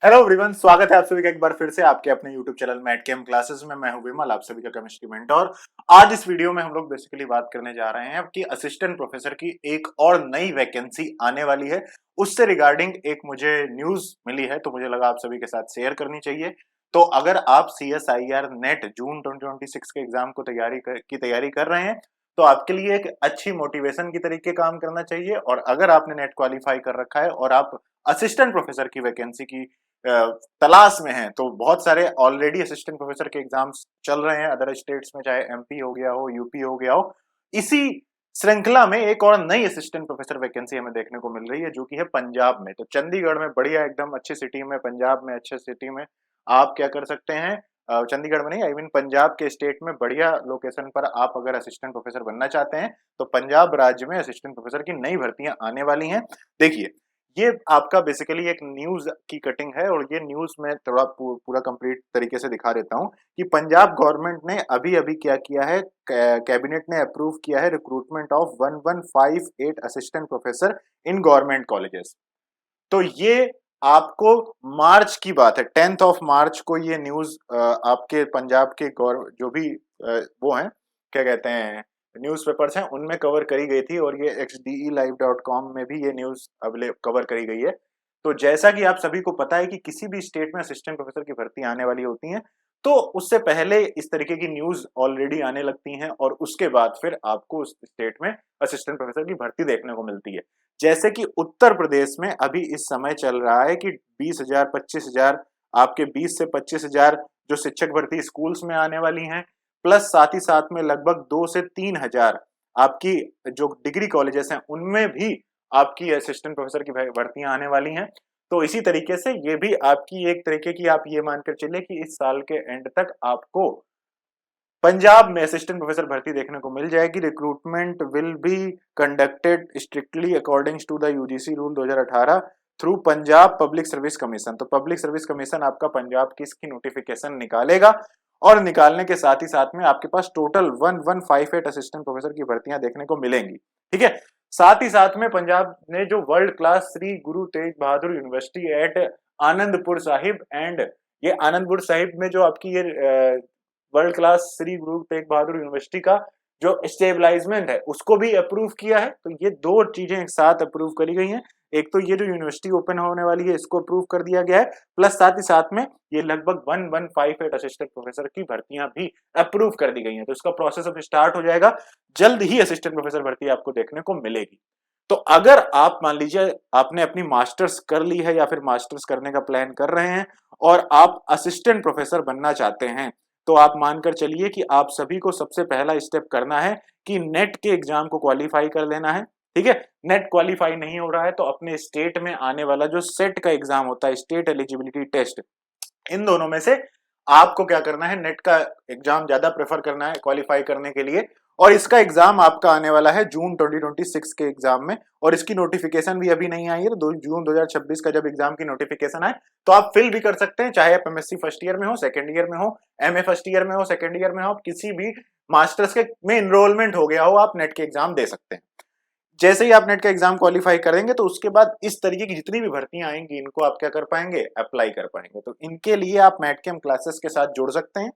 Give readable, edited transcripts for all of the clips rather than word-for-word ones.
Hello everyone, स्वागत है आप सभी का एक बार फिर से आपके अपने YouTube चैनल मैट कैम क्लासेस में। मैं हूं विमल, आप सभी का केमिस्ट्री मेंटोर। आज इस वीडियो में हम लोग बेसिकली बात करने जा रहे हैं कि असिस्टेंट प्रोफेसर की एक और नई वैकेंसी आने वाली है। उससे रिगार्डिंग एक मुझे न्यूज मिली है, तो मुझे लगा आप सभी के साथ शेयर करनी चाहिए। तो अगर आप CSIR नेट जून 2026 के एग्जाम को तैयारी कर रहे हैं, तो आपके लिए एक अच्छी मोटिवेशन की तरीके काम करना चाहिए। और अगर आपने नेट क्वालिफाई कर रखा है और आप असिस्टेंट प्रोफेसर की वैकेंसी की तलाश में हैं, तो बहुत सारे ऑलरेडी असिस्टेंट प्रोफेसर के एग्जाम्स चल रहे हैं अदर स्टेट्स में, चाहे MP हो गया हो, यूपी हो गया हो। इसी श्रृंखला में एक और नई असिस्टेंट प्रोफेसर वैकेंसी हमें देखने को मिल रही है, जो कि है पंजाब में। तो चंडीगढ़ में बढ़िया एकदम अच्छी सिटी में, पंजाब में अच्छे सिटी में आप क्या कर सकते हैं, चंडीगढ़ में नहीं, आई मीन पंजाब के स्टेट में बढ़िया लोकेशन पर आप अगर असिस्टेंट प्रोफेसर बनना चाहते हैं, तो पंजाब राज्य में असिस्टेंट प्रोफेसर की नई भर्तियां आने वाली हैं। देखिए, ये आपका बेसिकली एक न्यूज की कटिंग है, और ये न्यूज में थोड़ा पूरा कंप्लीट तरीके से दिखा देता हूं कि पंजाब गवर्नमेंट ने अभी अभी क्या किया है। कैबिनेट ने अप्रूव किया है recruitment of 1158 assistant professor in government colleges. तो ये आपको मार्च की बात है, 10th ऑफ मार्च को ये न्यूज आपके पंजाब के जो भी वो हैं, क्या कहते हैं, न्यूज़पेपर्स हैं, उनमें कवर करी गई थी। और ये xdelive.com में भी ये न्यूज कवर करी गई है। तो जैसा कि आप सभी को पता है कि किसी भी स्टेट में असिस्टेंट प्रोफेसर की भर्ती आने वाली होती है, तो उससे पहले इस तरीके की न्यूज ऑलरेडी आने लगती हैं, और उसके बाद फिर आपको उस स्टेट में असिस्टेंट प्रोफेसर की भर्ती देखने को मिलती है। जैसे कि उत्तर प्रदेश में अभी इस समय चल रहा है कि 20,000 25,000, आपके 20 से 25,000 जो शिक्षक भर्ती स्कूल्स में आने वाली हैं, प्लस साथ ही साथ में लगभग 2 से 3,000 आपकी जो डिग्री कॉलेजेस हैं, उनमें भी आपकी असिस्टेंट प्रोफेसर की भर्तियां आने वाली हैं। तो इसी तरीके से ये भी आपकी एक तरीके की, आप ये मानकर चलिए कि इस साल के एंड तक आपको पंजाब में असिस्टेंट प्रोफेसर भर्ती देखने को मिल जाएगी। Recruitment will be conducted strictly according to the UGC rule 2018 through Punjab public service commission. तो पब्लिक सर्विस कमीशन आपका पंजाब की इसकी नोटिफिकेशन निकालेगा, और निकालने के साथ ही साथ में आपके पास टोटल 1158 असिस्टेंट प्रोफेसर की भर्तियां देखने को मिलेंगी। ठीक है। साथ ही साथ में पंजाब ने जो world class Shri Guru Tegh Bahadur university at Anandpur Sahib and, ये आनंदपुर साहिब में जो आपकी ये world class Shri Guru Tegh Bahadur university का जो स्टेबलाइजमेंट है, उसको भी अप्रूव किया है। तो ये दो चीजें एक साथ अप्रूव करी गई हैं। एक तो ये जो यूनिवर्सिटी ओपन होने वाली है, इसको अप्रूव कर दिया गया है, प्लस साथ ही साथ में ये लगभग 1158 असिस्टेंट प्रोफेसर की भर्तियां भी अप्रूव कर दी गई हैं। तो इसका प्रोसेस अब स्टार्ट हो जाएगा, जल्द ही असिस्टेंट प्रोफेसर भर्ती आपको देखने को मिलेगी। तो अगर आप मान लीजिए आपने अपनी मास्टर्स कर ली है, या फिर मास्टर्स करने का प्लान कर रहे हैं, और आप असिस्टेंट प्रोफेसर बनना चाहते हैं, तो आप मानकर चलिए कि आप सभी को सबसे पहला स्टेप करना है कि नेट के एग्जाम को क्वालिफाई कर लेना है। ठीक है। नेट क्वालिफाई नहीं हो रहा है, तो अपने स्टेट में आने वाला जो सेट का एग्जाम होता है, स्टेट एलिजिबिलिटी टेस्ट, इन दोनों में से आपको क्या करना है, नेट का एग्जाम ज्यादा प्रेफर करना है क्वालिफाई करने के लिए। और इसका एग्जाम आपका आने वाला है जून 2026 के एग्जाम में, और इसकी नोटिफिकेशन भी अभी नहीं आई है। तो जून 2026 का जब एग्जाम की नोटिफिकेशन आए, तो आप फिल भी कर सकते हैं, चाहे आप MSc फर्स्ट ईयर में हो, सेकेंड ईयर में हो, MA फर्स्ट ईयर में हो, सेकेंड ईयर में हो, आप किसी भी मास्टर्स के में इनरोलमेंट हो गया हो, आप नेट के एग्जाम दे सकते हैं। जैसे ही आप नेट का एग्जाम क्वालिफाई करेंगे, तो उसके बाद इस तरीके की जितनी भी भर्तियां आएंगी, इनको आप क्या कर पाएंगे, अप्लाई कर पाएंगे। तो इनके लिए आप मैटकेम क्लासेस के साथ जुड़ सकते हैं।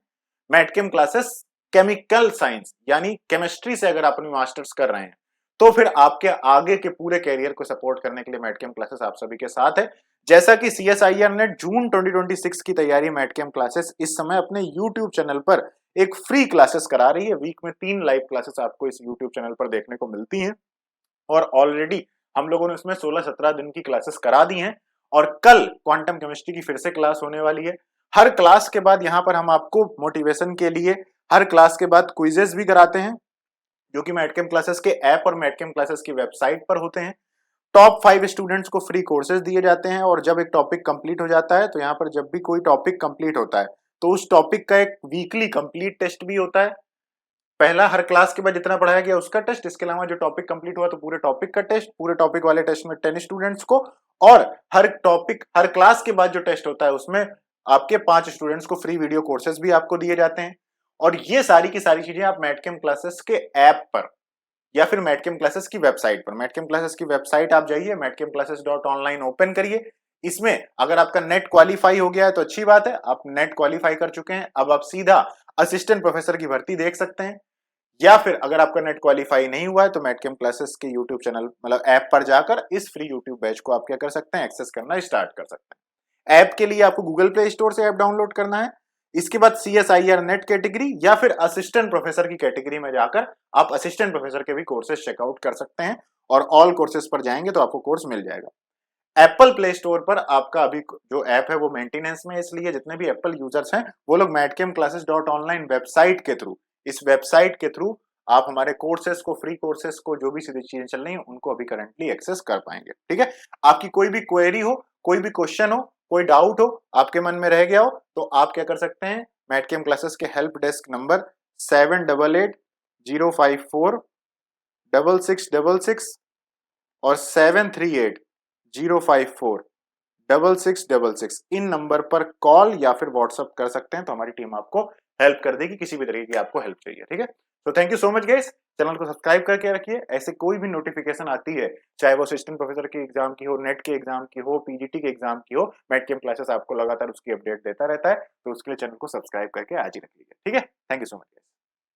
मैटकेम क्लासेस केमिकल साइंस यानी केमिस्ट्री से अगर आप अपनी मास्टर्स कर रहे हैं, तो फिर आपके आगे के पूरे कैरियर को सपोर्ट करने के लिए मैटकेम क्लासेस आप सभी के साथ है। जैसा कि CSIR नेट जून 2026 की तैयारी मैटकेम क्लासेस इस समय अपने यूट्यूब चैनल पर एक फ्री क्लासेस करा रही है। वीक में 3 लाइव क्लासेस आपको इस यूट्यूब चैनल पर देखने को मिलती हैं, और ऑलरेडी हम लोगों ने उसमें 16-17 दिन की क्लासेस करा दी हैं। और कल क्वांटम केमिस्ट्री की फिर से क्लास होने वाली है। हर क्लास के बाद यहाँ पर हम आपको मोटिवेशन के लिए हर क्लास के बाद क्विजेस भी कराते हैं, जो कि मैटकेम क्लासेस के ऐप और मैटकेम क्लासेस की वेबसाइट पर होते हैं। टॉप 5 स्टूडेंट्स को फ्री कोर्सेज दिए जाते हैं, और जब एक टॉपिक कंप्लीट हो जाता है, तो यहाँ पर जब भी कोई टॉपिक कंप्लीट होता है, तो उस टॉपिक का एक वीकली कंप्लीट टेस्ट भी होता है। पहला हर क्लास के बाद जितना पढ़ाया गया उसका टेस्ट, इसके अलावा जो टॉपिक कंप्लीट हुआ तो पूरे टॉपिक का टेस्ट, पूरे टॉपिक वाले टेस्ट में 10 स्टूडेंट्स को, और हर टॉपिक हर क्लास के बाद जो टेस्ट होता है उसमें आपके 5 स्टूडेंट्स को फ्री वीडियो कोर्सेज भी आपको दिए जाते हैं। और ये सारी की सारी चीजें आप मैटकेम क्लासेस के ऐप पर या फिर मैटकेम क्लासेस की वेबसाइट पर, मैटकेम क्लासेस की वेबसाइट आप जाइए, matcamclasses.online ओपन करिए, इसमें अगर आपका नेट क्वालिफाई हो गया है तो अच्छी बात है, आप नेट क्वालिफाई कर चुके हैं, अब आप सीधा असिस्टेंट प्रोफेसर की भर्ती देख सकते हैं। या फिर अगर आपका नेट क्वालिफाई नहीं हुआ है तो मैटकेम क्लासेस के यूट्यूब चैनल मतलब ऐप पर जाकर इस फ्री यूट्यूब बैच को आप क्या कर सकते हैं, एक्सेस करना स्टार्ट कर सकते हैं। ऐप के लिए आपको गूगल प्ले स्टोर से ऐप डाउनलोड करना है। इसके बाद CSIR नेट कैटेगरी या फिर असिस्टेंट प्रोफेसर की कैटेगरी में जाकर आप असिस्टेंट प्रोफेसर के भी कोर्सेज चेकआउट कर सकते हैं और ऑल कोर्सेज पर जाएंगे तो आपको कोर्स मिल जाएगा। एप्पल प्ले स्टोर पर आपका अभी जो ऐप है वो मेंटेनेंस में, इसलिए जितने भी एप्पल यूजर्स हैं वो लोग madcamclasses.online वेबसाइट के थ्रू, इस वेबसाइट के थ्रू आप हमारे कोर्सेज को, फ्री कोर्सेज को, जो भी सीधी चीजें चल रही हैं उनको अभी करंटली एक्सेस कर पाएंगे। ठीक है, आपकी कोई भी क्वेरी हो, कोई भी क्वेश्चन हो, कोई डाउट हो, आपके मन में रह गया हो तो आप क्या कर सकते हैं, मैटकेम क्लासेस के हेल्प डेस्क नंबर 7880546666 और 7380546666 इन नंबर पर कॉल या फिर व्हाट्सएप कर सकते हैं, तो हमारी टीम आपको हेल्प कर देगी, किसी भी तरीके की आपको हेल्प चाहिए। ठीक है, तो thank you so much guys, channel को सब्सक्राइब करके रखिए, ऐसे कोई भी नोटिफिकेशन आती है, चाहे वो असिस्टेंट प्रोफेसर की एग्जाम की हो, नेट के एग्जाम की हो, पीजीटी के एग्जाम की हो, मैटकेम क्लासेस आपको लगातार उसकी अपडेट देता रहता है, तो उसके लिए चैनल को सब्सक्राइब करके आज ही रखिए। ठीक है, थैंक यू सो मच।